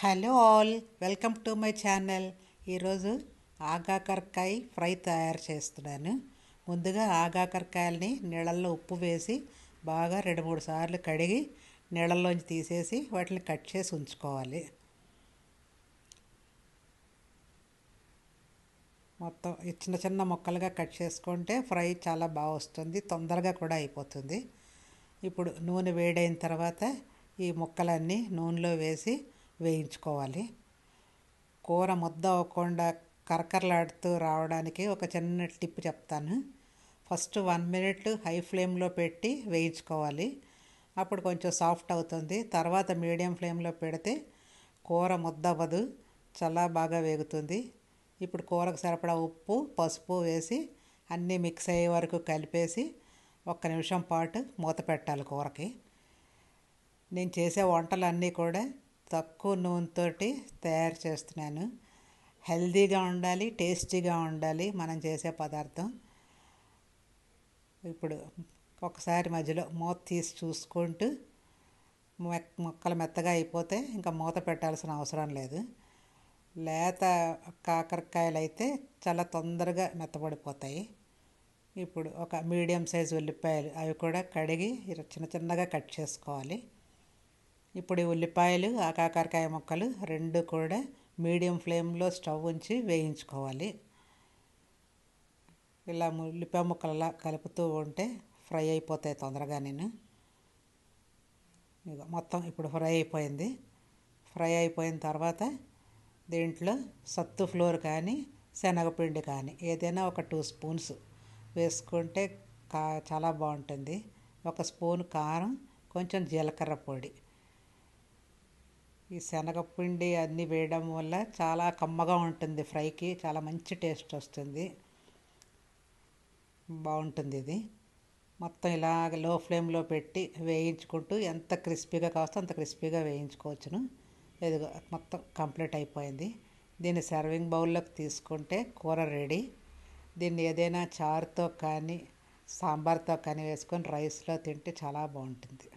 Hello all, welcome to my channel. ఈరోజు ఆగాకరకాయ fry తయారు చేస్తున్నాను. ముందుగా ఆగాకరకాయలని నీళ్ళల్లో ఉప్పు వేసి బాగా 2-3 సార్లు కడిగి నీళ్ళల్లోంచి తీసేసి వాటిని కట్ చేసి ఉంచుకోవాలి. మొత్తం చిన్న చిన్న ముక్కలుగా కట్ చేసుకుంటే ఫ్రై చాలా బాగా వస్తుంది, తొందరగా కూడా అయిపోతుంది. ఇప్పుడు నూనె వేడైన తర్వాత ఈ ముక్కలన్నీ నూనెలో వేసి వేయించుకోవాలి. కూర ముద్ద అవ్వకుండా కరకరలాడుతూ రావడానికి ఒక చిన్న టిప్ చెప్తాను. ఫస్ట్ 1 మినిట్ హై ఫ్లేమ్లో పెట్టి వేయించుకోవాలి. అప్పుడు కొంచెం సాఫ్ట్ అవుతుంది. తర్వాత మీడియం ఫ్లేమ్లో పెడితే కూర ముద్ద అవ్వదు, చాలా బాగా వేగుతుంది. ఇప్పుడు కూరకు సరిపడా ఉప్పు, పసుపు వేసి అన్నీ మిక్స్ అయ్యే వరకు కలిపేసి 1 నిమిషం పాటు మూత పెట్టాలి కూరకి. నేను చేసే వంటలన్నీ కూడా తక్కువ నూనెతోటి తయారు చేస్తున్నాను. హెల్తీగా ఉండాలి, టేస్టీగా ఉండాలి మనం చేసే పదార్థం. ఇప్పుడు ఒకసారి మధ్యలో మూత తీసి చూసుకుంటూ ముక్కలు మెత్తగా అయిపోతే ఇంకా మూత పెట్టాల్సిన అవసరం లేదు. లేత కాకరకాయలు అయితే చాలా తొందరగా మెత్తబడిపోతాయి. ఇప్పుడు ఒక మీడియం సైజు ఉల్లిపాయలు, అవి కూడా కడిగి చిన్న చిన్నగా కట్ చేసుకోవాలి. ఇప్పుడు ఈ ఉల్లిపాయలు, ఆ కాకరకాయ ముక్కలు రెండు కూడా మీడియం ఫ్లేమ్లో స్టవ్ ఉంచి వేయించుకోవాలి. ఇలా ఉల్లిపాయ ముక్కలు కలుపుతూ ఉంటే ఫ్రై అయిపోతాయి తొందరగా. మొత్తం ఇప్పుడు ఫ్రై అయిపోయింది. ఫ్రై అయిపోయిన తర్వాత దీంట్లో సత్తు ఫ్లోర్ కానీ శనగపిండి కానీ ఏదైనా ఒక 2 స్పూన్స్ వేసుకుంటే చాలా బాగుంటుంది. 1 స్పూన్ కారం, కొంచెం జీలకర్ర పొడి. ఈ శనగపిండి అన్నీ వేయడం వల్ల చాలా కమ్మగా ఉంటుంది, ఫ్రైకి చాలా మంచి టేస్ట్ వస్తుంది, బాగుంటుంది ఇది. మొత్తం ఇలాగ లో ఫ్లేమ్లో పెట్టి వేయించుకుంటూ ఎంత క్రిస్పీగా కావస్తే అంత క్రిస్పీగా వేయించుకోవచ్చును. ఇదిగో మొత్తం కంప్లీట్ అయిపోయింది. దీన్ని సర్వింగ్ బౌల్లోకి తీసుకుంటే కూర రెడీ. దీన్ని ఏదైనా చారుతో కానీ సాంబార్తో కానీ వేసుకొని రైస్లో తింటే చాలా బాగుంటుంది.